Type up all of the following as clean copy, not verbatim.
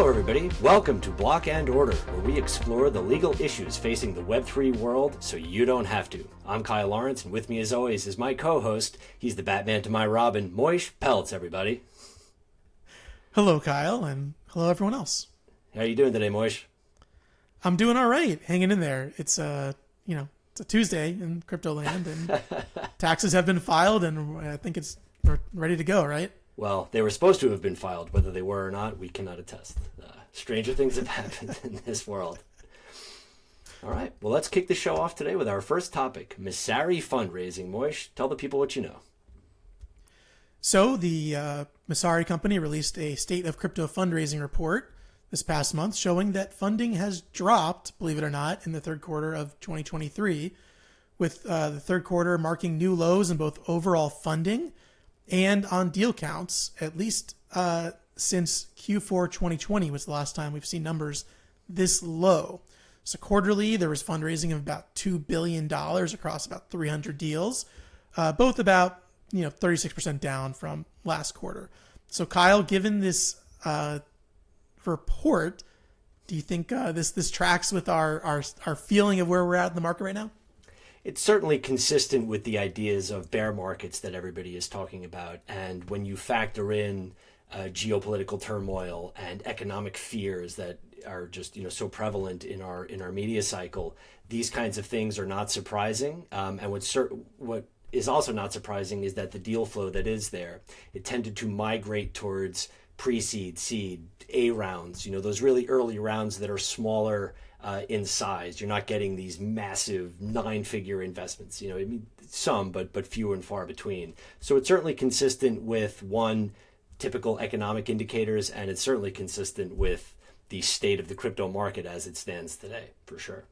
Hello everybody, welcome to Block and Order, where we explore the legal issues facing the Web3 world so you don't have to. I'm Kyle Lawrence, and with me as always is my co-host. He's the Batman to my Robin, Moish Peltz, everybody. Hello Kyle, and hello everyone else. How are you doing today, Moish? I'm doing all right, hanging in there. It's a Tuesday in crypto land, and taxes have been filed, and I think we're ready to go, right? Well, they were supposed to have been filed. Whether they were or not, we cannot attest. Stranger things have happened in this world. All right, well, let's kick the show off today with our first topic, Messari fundraising. Moish, tell the people what you know. So the Messari company released a State of Crypto Fundraising report this past month showing that funding has dropped, believe it or not, in the third quarter of 2023, with the third quarter marking new lows in both overall funding and on deal counts, at least since Q4 2020 was the last time we've seen numbers this low. So quarterly, there was fundraising of about $2 billion across about 300 deals, both about 36% down from last quarter. So Kyle, given this report, do you think this tracks with our feeling of where we're at in the market right now? It's certainly consistent with the ideas of bear markets that everybody is talking about. And when you factor in geopolitical turmoil and economic fears that are just so prevalent in our media cycle, these kinds of things are not surprising. And what is also not surprising is that the deal flow that is there, it tended to migrate towards pre-seed, seed, A rounds, those really early rounds that are smaller in size. You're not getting these massive 9-figure investments, some, but few and far between. So it's certainly consistent with typical economic indicators, and it's certainly consistent with the state of the crypto market as it stands today, for sure.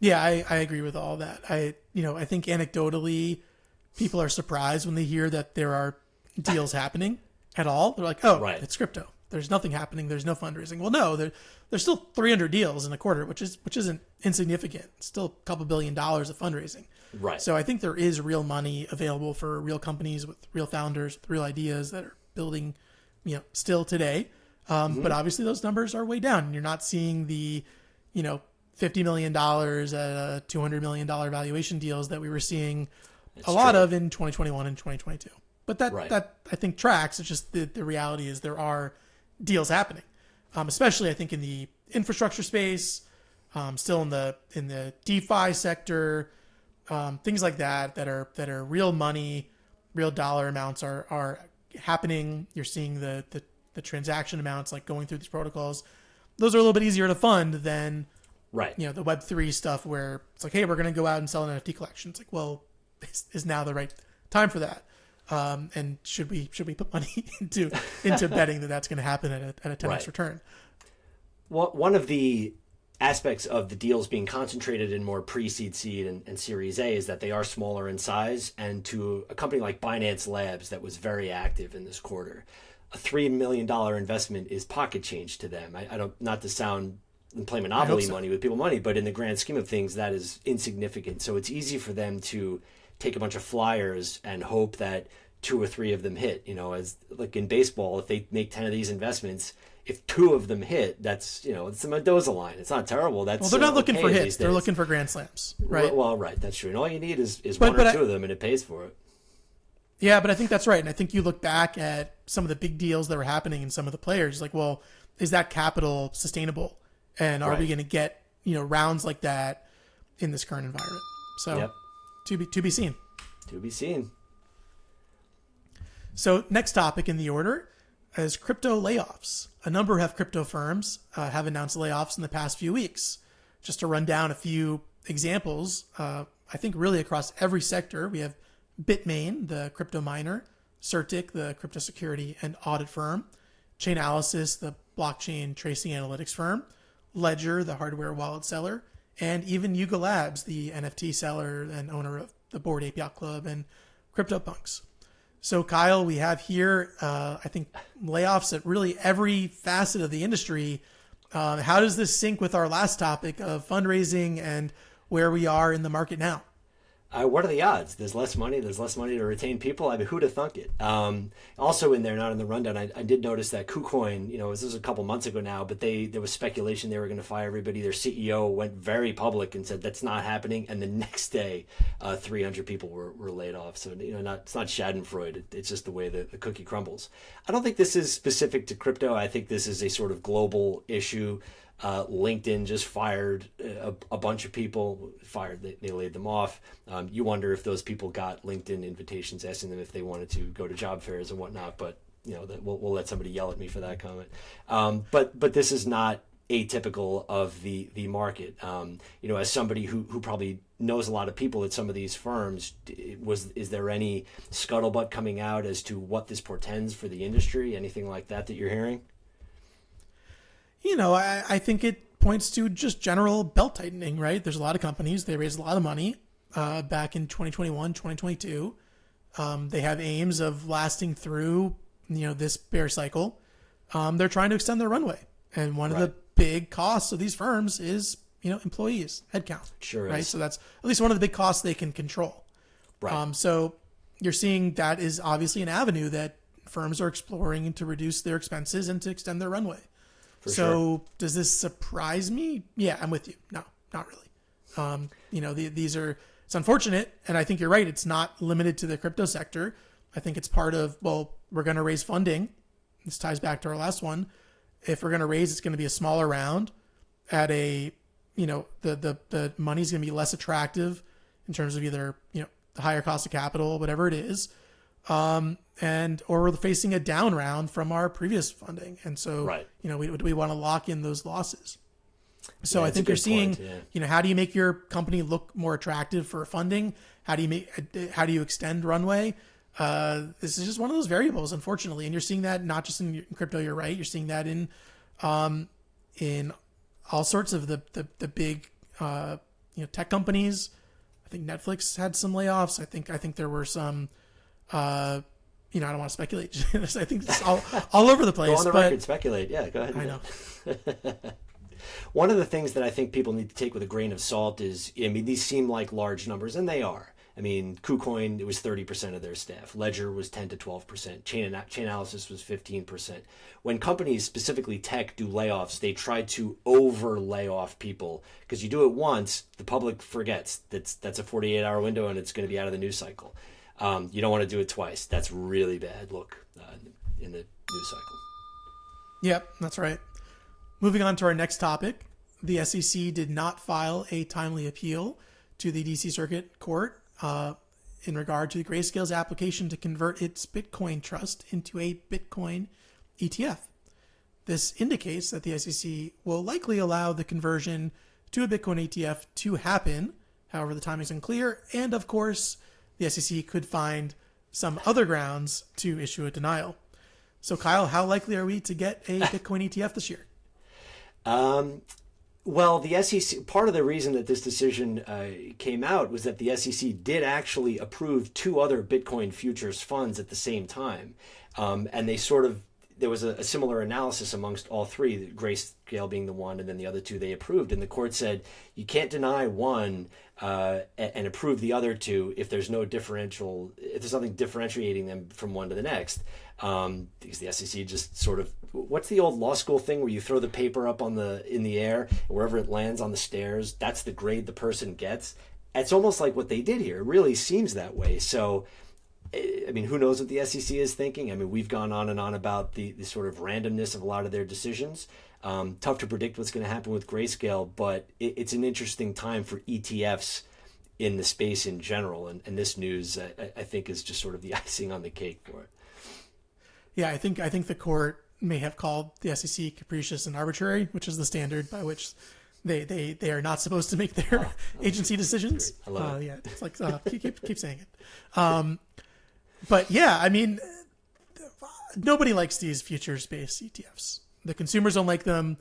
Yeah, I agree with all that. I think anecdotally, people are surprised when they hear that there are deals happening at all. They're like, oh, right, it's crypto. There's nothing happening. There's no fundraising. Well, no, there's still 300 deals in a quarter, which isn't insignificant. It's still a couple $1 billion of fundraising. Right. So I think there is real money available for real companies with real founders, with real ideas that are building, still today. But obviously those numbers are way down, and you're not seeing the, $50 million at a $200 million valuation deals that we were seeing lot of in 2021 and 2022. But that I think tracks. It's just the reality is there are deals happening, especially I think in the infrastructure space, still in the DeFi sector, things like that are real money, real dollar amounts are happening. You're seeing the transaction amounts like going through these protocols. Those are a little bit easier to fund than the Web3 stuff where it's like, hey, we're going to go out and sell an NFT collection. It's like, well, is now the right time for that? And should we put money into betting that that's going to happen at a 10x return? Well, one of the aspects of the deals being concentrated in more pre-seed, seed, and Series A is that they are smaller in size. And to a company like Binance Labs that was very active in this quarter, a $3 million investment is pocket change to them. I don't, not to sound and play monopoly money with people money, but in the grand scheme of things, that is insignificant. So it's easy for them to take a bunch of flyers and hope that 2 or 3 of them hit. As like in baseball, if they make 10 of these investments, if 2 of them hit, that's it's the Mendoza line. It's not terrible. That's they're not looking for hits. They're looking for grand slams, right? Well, right, that's true. And all you need is one or 2 of them, and it pays for it. Yeah, but I think that's right. And I think you look back at some of the big deals that were happening and some of the players, like, well, is that capital sustainable? And are we going to get rounds like that in this current environment? So to be seen. To be seen. So next topic in the order is crypto layoffs. A number of crypto firms have announced layoffs in the past few weeks. Just to run down a few examples, I think really across every sector, we have Bitmain, the crypto miner, Certic, the crypto security and audit firm, Chainalysis, the blockchain tracing analytics firm, Ledger, the hardware wallet seller, and even Yuga Labs, the NFT seller and owner of the Bored Ape Yacht Club and CryptoPunks. So Kyle, we have here, I think, layoffs at really every facet of the industry. How does this sync with our last topic of fundraising and where we are in the market now? What are the odds? There's less money. There's less money to retain people. I mean, who'd have thunk it? Also in there, not in the rundown, I did notice that KuCoin, this was a couple months ago now, but there was speculation they were going to fire everybody. Their CEO went very public and said that's not happening. And the next day, 300 people were laid off. So, it's not Schadenfreude. It's just the way the cookie crumbles. I don't think this is specific to crypto. I think this is a sort of global issue. LinkedIn just fired a bunch of people. They laid them off. You wonder if those people got LinkedIn invitations asking them if they wanted to go to job fairs and whatnot. But we'll let somebody yell at me for that comment. But this is not atypical of the market. As somebody who probably knows a lot of people at some of these firms, is there any scuttlebutt coming out as to what this portends for the industry? Anything like that you're hearing? I think it points to just general belt tightening, right? There's a lot of companies. They raised a lot of money back in 2021, 2022. They have aims of lasting through, this bear cycle. They're trying to extend their runway. And one of the big costs of these firms is, employees, headcount. Sure right? is. So that's at least one of the big costs they can control. Right. So you're seeing that is obviously an avenue that firms are exploring to reduce their expenses and to extend their runway. So does this surprise me? Yeah, I'm with you. No, not really. These are, it's unfortunate. And I think you're right. It's not limited to the crypto sector. I think it's part of, we're going to raise funding. This ties back to our last one. If we're going to raise, it's going to be a smaller round at the money's going to be less attractive in terms of either, the higher cost of capital, whatever it is. Or we're facing a down round from our previous funding. And so, we want to lock in those losses. So I think you're seeing, how do you make your company look more attractive for funding? How do you extend runway? This is just one of those variables, unfortunately. And you're seeing that not just in crypto, you're right. You're seeing that in all sorts of the big, tech companies. I think Netflix had some layoffs. I think there were some, I don't want to speculate. I think it's all over the place. Go on the record, speculate. Yeah, go ahead. I know. One of the things that I think people need to take with a grain of salt is, these seem like large numbers, and they are. KuCoin, it was 30% of their staff. Ledger was 10 to 12%. Chainalysis was 15%. When companies, specifically tech, do layoffs, they try to over lay off people because you do it once, the public forgets. That's a 48-hour window, and it's going to be out of the news cycle. You don't want to do it twice. That's really bad look in the news cycle. Yep, that's right. Moving on to our next topic, the SEC did not file a timely appeal to the DC Circuit Court in regard to the Grayscale's application to convert its Bitcoin trust into a Bitcoin ETF. This indicates that the SEC will likely allow the conversion to a Bitcoin ETF to happen. However, the timing is unclear, and of course, the SEC could find some other grounds to issue a denial. So, Kyle, how likely are we to get a Bitcoin ETF this year? Well, the SEC, part of the reason that this decision came out was that the SEC did actually approve two other Bitcoin futures funds at the same time. And there was a similar analysis amongst all three, Grayscale being the one, and then the other two they approved. And the court said you can't deny one and approve the other two if there's no differential, if there's nothing differentiating them from one to the next. Because the SEC just sort of, what's the old law school thing where you throw the paper up in the air, wherever it lands on the stairs, that's the grade the person gets. It's almost like what they did here. It really seems that way. So, who knows what the SEC is thinking? We've gone on and on about the sort of randomness of a lot of their decisions. Tough to predict what's going to happen with Grayscale, but it's an interesting time for ETFs in the space in general. And this news, I think, is just sort of the icing on the cake for it. Yeah, I think the court may have called the SEC capricious and arbitrary, which is the standard by which they are not supposed to make their agency decisions. I love it. Yeah, it's like keep saying it. But yeah, nobody likes these futures-based ETFs. The consumers don't like them.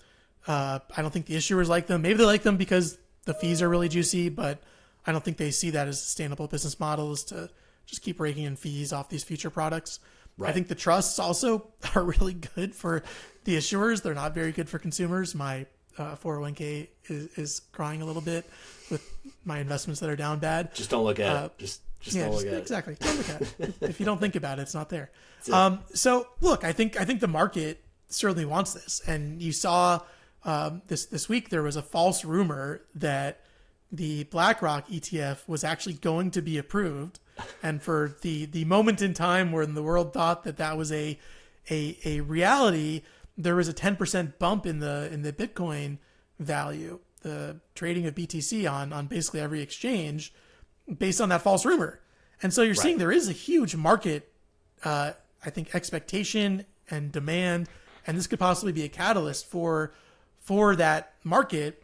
I don't think the issuers like them. Maybe they like them because the fees are really juicy, but I don't think they see that as a sustainable business model is to just keep raking in fees off these future products. Right. I think the trusts also are really good for the issuers. They're not very good for consumers. My 401k is crying a little bit with my investments that are down bad. Just don't look at it. Just don't look at it. Exactly. Don't look at it. If you don't think about it, it's not there. So look, I think the market certainly wants this. And you saw this week there was a false rumor that the BlackRock ETF was actually going to be approved. And for the moment in time when the world thought that was a reality, there was a 10% bump in the Bitcoin value, the trading of BTC on basically every exchange based on that false rumor. And so you're seeing there is a huge market, I think, expectation and demand, and this could possibly be a catalyst for that market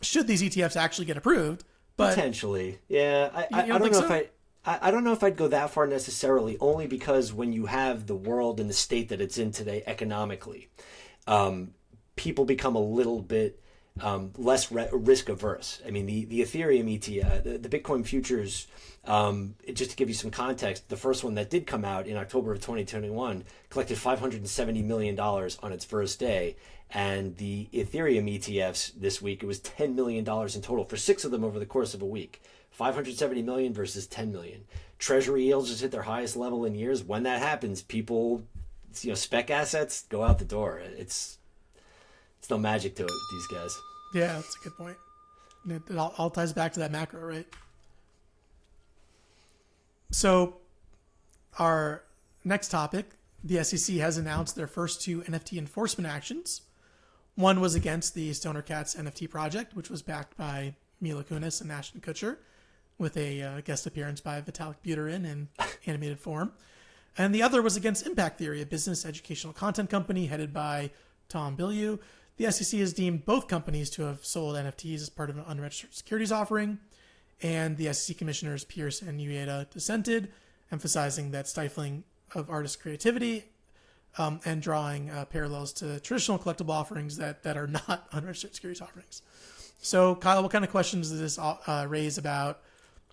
should these ETFs actually get approved. But potentially, yeah. I don't know I don't know if I'd go that far necessarily, only because when you have the world and the state that it's in today economically, people become a little bit less risk averse. I mean, the Ethereum ETF, the Bitcoin futures, just to give you some context, the first one that did come out in October of 2021 collected $570 million on its first day. And the Ethereum ETFs this week, it was $10 million in total for 6 of them over the course of a week. 570 million versus 10 million. Treasury yields just hit their highest level in years. When that happens, people, spec assets go out the door. It's no magic to it with these guys. Yeah, that's a good point. It all ties back to that macro, right? So our next topic, the SEC has announced their first 2 NFT enforcement actions. One was against the Stoner Cats NFT project, which was backed by Mila Kunis and Ashton Kutcher, with a guest appearance by Vitalik Buterin in animated form. And the other was against Impact Theory, a business educational content company headed by Tom Bilyeu. The SEC has deemed both companies to have sold NFTs as part of an unregistered securities offering. And the SEC commissioners Pierce and Ueda dissented, emphasizing that stifling of artist creativity and drawing parallels to traditional collectible offerings that are not unregistered securities offerings. So, Kyle, what kind of questions does this raise about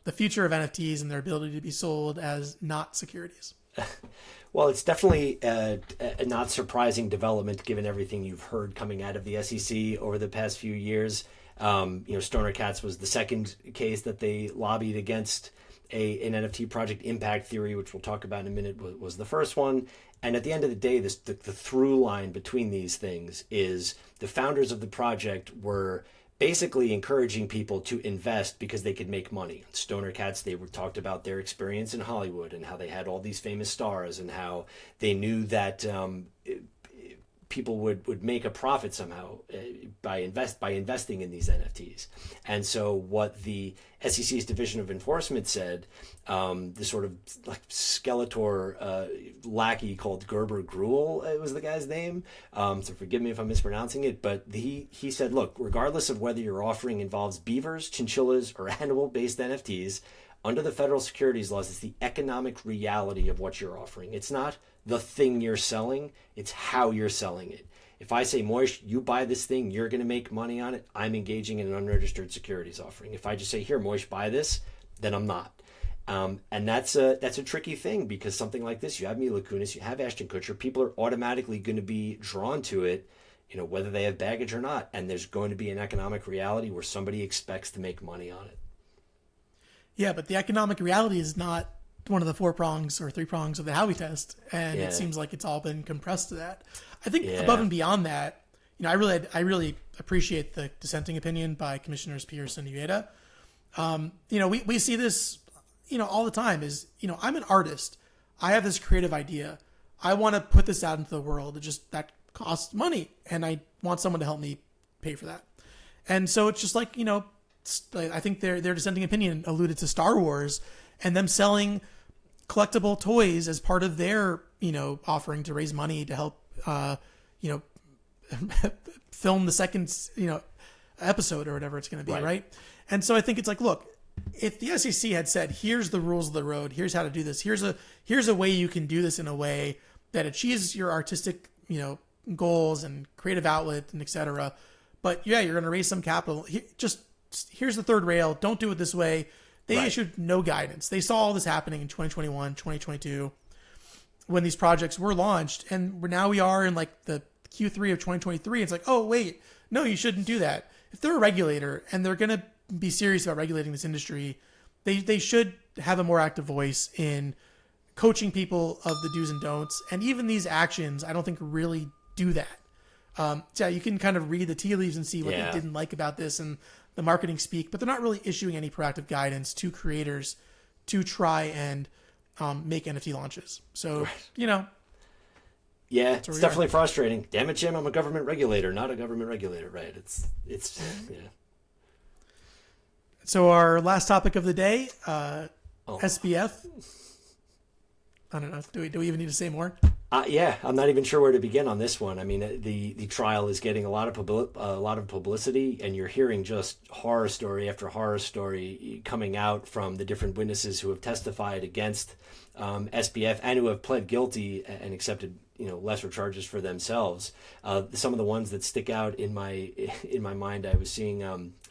the future of NFTs and their ability to be sold as not securities? Well, it's definitely a not surprising development given everything you've heard coming out of the SEC over the past few years. Stoner Cats was the second case that they lobbied against an NFT project. Impact Theory, which we'll talk about in a minute, was the first one. And at the end of the day, the through line between these things is the founders of the project were basically encouraging people to invest because they could make money. Stoner Cats, they talked about their experience in Hollywood and how they had all these famous stars and how they knew that people would make a profit somehow by investing in these NFTs. And so what the SEC's Division of Enforcement said, the sort of like Skeletor lackey called Gerber Gruel, it was the guy's name. So forgive me if I'm mispronouncing it, but he said, look, regardless of whether your offering involves beavers, chinchillas, or animal-based NFTs, under the federal securities laws, it's the economic reality of what you're offering. It's not the thing you're selling, it's how you're selling it. If I say, Moish, you buy this thing, you're going to make money on it, I'm engaging in an unregistered securities offering. If I just say, here, Moish, buy this, then I'm not. And that's a tricky thing, because something like this, you have Mila Kunis, you have Ashton Kutcher, people are automatically going to be drawn to it, whether they have baggage or not. And there's going to be an economic reality where somebody expects to make money on it. Yeah, but the economic reality is not one of the 4 prongs or 3 prongs of the Howey test, and it seems like it's all been compressed to that. I think above and beyond that, I really appreciate the dissenting opinion by Commissioners Pierce and Ueda. We see this, all the time. Is I'm an artist, I have this creative idea, I want to put this out into the world. That costs money, and I want someone to help me pay for that. And so it's just like I think their dissenting opinion alluded to Star Wars and them selling collectible toys as part of their, offering to raise money to help, film the second, episode or whatever it's going to be. Right. And so I think it's like, look, if the SEC had said, here's the rules of the road, here's how to do this, here's a way you can do this in a way that achieves your artistic, goals and creative outlet and et cetera. But yeah, you're going to raise some capital. Here's the third rail. Don't do it this way. They issued no guidance. They saw all this happening in 2021, 2022, when these projects were launched. And now we are in like the Q3 of 2023. It's like, oh, wait, no, you shouldn't do that. If they're a regulator and they're going to be serious about regulating this industry, they should have a more active voice in coaching people of the do's and don'ts. And even these actions, I don't think really do that. So yeah, you can kind of read the tea leaves and see what they didn't like about this and the marketing speak, but they're not really issuing any proactive guidance to creators to try and make NFT launches. So, Yeah, it's definitely frustrating. Damn it, Jim, I'm a government regulator, not a government regulator, right? It's yeah. So our last topic of the day, SBF. I don't know. Do we even need to say more? Yeah, I'm not even sure where to begin on this one. I mean, the trial is getting a lot of publicity, and you're hearing just horror story after horror story coming out from the different witnesses who have testified against SBF and who have pled guilty and accepted lesser charges for themselves. Some of the ones that stick out in my mind, I was seeing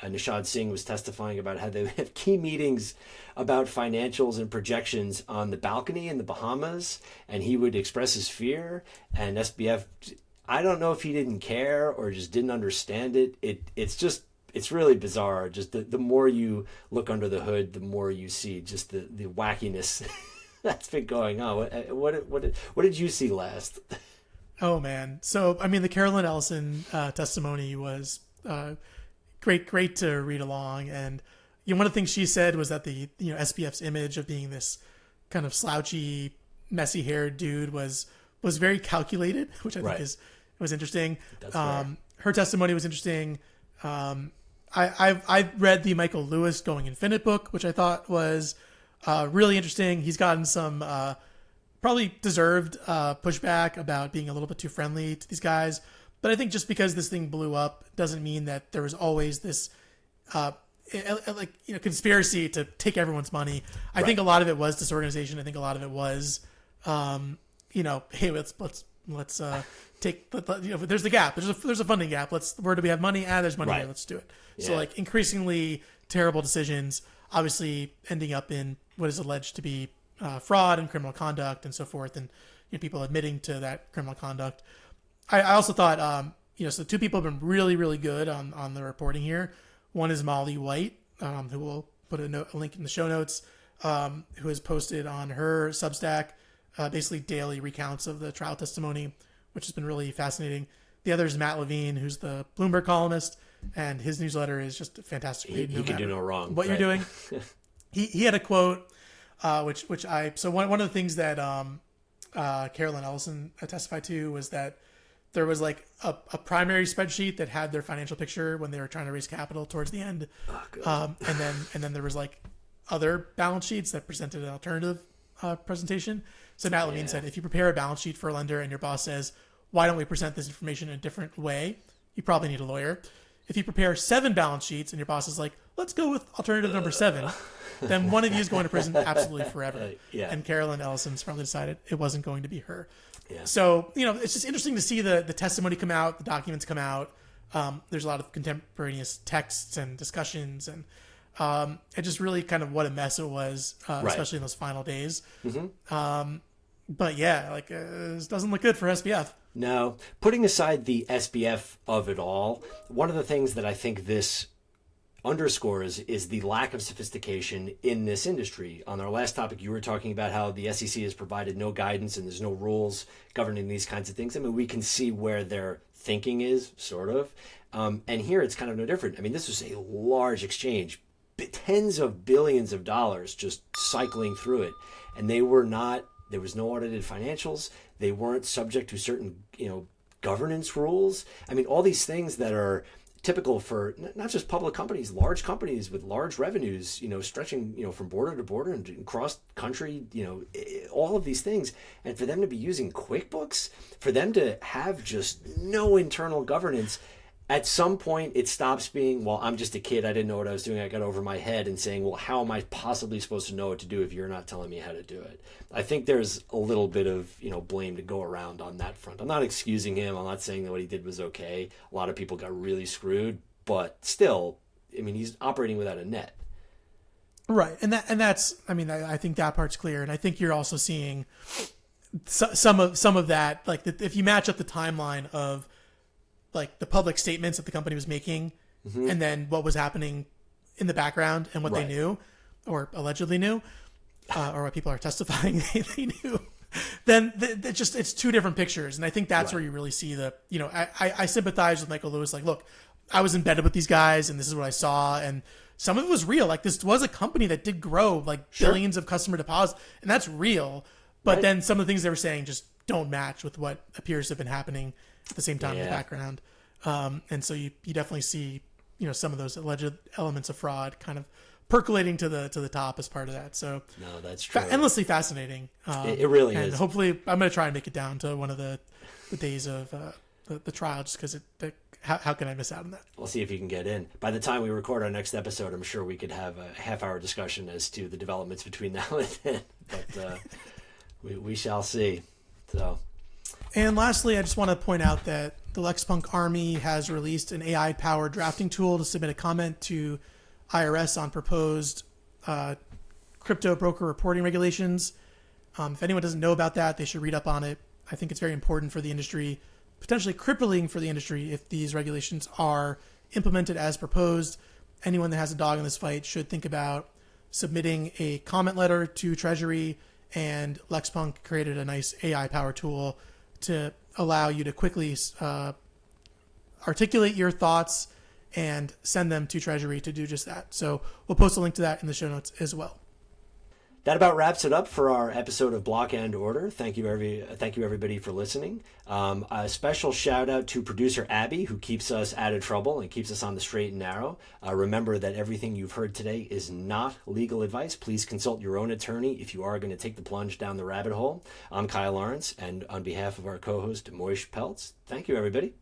Nishad Singh was testifying about how they have key meetings about financials and projections on the balcony in the Bahamas, and he would express his fear, and SBF, I don't know if he didn't care or just didn't understand it. It's really bizarre. Just the more you look under the hood, the more you see just the wackiness that's been going on. What did you see last? Oh man. So, I mean, the Carolyn Ellison testimony was great to read along. And one of the things she said was that the SBF's image of being this kind of slouchy, messy haired dude was very calculated, which I think was interesting. Her testimony was interesting. I've read the Michael Lewis Going Infinite book, which I thought was really interesting. He's gotten some probably deserved pushback about being a little bit too friendly to these guys. But I think just because this thing blew up doesn't mean that there was always this conspiracy to take everyone's money. I think a lot of it was disorganization. I think a lot of it was, hey, let's take. There's the gap. There's a funding gap. Where do we have money? There's money here. Let's do it. Yeah. So increasingly terrible decisions, obviously ending up in what is alleged to be fraud and criminal conduct and so forth, and people admitting to that criminal conduct. I also thought, so two people have been really, really good on the reporting here. One is Molly White, who will put a link in the show notes, who has posted on her Substack basically daily recounts of the trial testimony, which has been really fascinating. The other is Matt Levine, who's the Bloomberg columnist, and his newsletter is just a fantastic read. He can do no wrong. What you're doing. He had a quote, so one of the things that Carolyn Ellison testified to was that there was a primary spreadsheet that had their financial picture when they were trying to raise capital towards the end. And then there was other balance sheets that presented an alternative presentation. So Matt Levine said, if you prepare a balance sheet for a lender and your boss says, why don't we present this information in a different way? You probably need a lawyer. If you prepare 7 balance sheets and your boss is like, let's go with alternative number 7, then one of you is going to prison absolutely forever. And Carolyn Ellison's probably decided it wasn't going to be her. Yeah. So, it's just interesting to see the testimony come out, the documents come out. There's a lot of contemporaneous texts and discussions, and it just really kind of what a mess it was, especially in those final days. Mm-hmm. But yeah, it doesn't look good for SBF. No. Putting aside the SBF of it all, one of the things that I think this underscores is the lack of sophistication in this industry. On our last topic, you were talking about how the SEC has provided no guidance and there's no rules governing these kinds of things. I mean, we can see where their thinking is, sort of. And here it's kind of no different. I mean, this was a large exchange, tens of billions of dollars just cycling through it. And there was no audited financials. They weren't subject to certain, governance rules. I mean, all these things that are typical for not just public companies, large companies with large revenues, stretching, from border to border and cross country, all of these things. And for them to be using QuickBooks, for them to have just no internal governance, at some point it stops being, well, I'm just a kid. I didn't know what I was doing. I got over my head, and saying, well, how am I possibly supposed to know what to do if you're not telling me how to do it? I think there's a little bit of, blame to go around on that front. I'm not excusing him. I'm not saying that what he did was okay. A lot of people got really screwed, but still, I mean, he's operating without a net. Right. That's, I mean, I think that part's clear. And I think you're also seeing some of that, if you match up the timeline of like the public statements that the company was making, and then what was happening in the background and what they knew or allegedly knew, or what people are testifying they knew, then it's two different pictures. And I think that's where you really see I sympathize with Michael Lewis. Like, look, I was embedded with these guys and this is what I saw. And some of it was real. Like, this was a company that did grow like billions of customer deposits, and that's real. But then some of the things they were saying just don't match with what appears to have been happening at the same time in the background. And so you definitely see, some of those alleged elements of fraud kind of percolating to the top as part of that. So no, that's true. Endlessly fascinating. It really is. And hopefully I'm going to try and make it down to one of the days of the trial, just because how can I miss out on that? We'll see if you can get in. By the time we record our next episode, I'm sure we could have a half-hour discussion as to the developments between now and then. But we shall see. So. And lastly, I just want to point out that the Lexpunk Army has released an AI-powered drafting tool to submit a comment to IRS on proposed crypto broker reporting regulations. If anyone doesn't know about that, they should read up on it. I think it's very important for the industry, potentially crippling for the industry if these regulations are implemented as proposed. Anyone that has a dog in this fight should think about submitting a comment letter to Treasury, and Lexpunk created a nice AI-powered tool to allow you to quickly articulate your thoughts and send them to Treasury to do just that. So we'll post a link to that in the show notes as well. That about wraps it up for our episode of Block and Order. Thank you everybody for listening. A special shout out to producer Abby, who keeps us out of trouble and keeps us on the straight and narrow. Remember that everything you've heard today is not legal advice. Please consult your own attorney if you are going to take the plunge down the rabbit hole. I'm Kyle Lawrence, and on behalf of our co-host Moish Peltz, thank you everybody.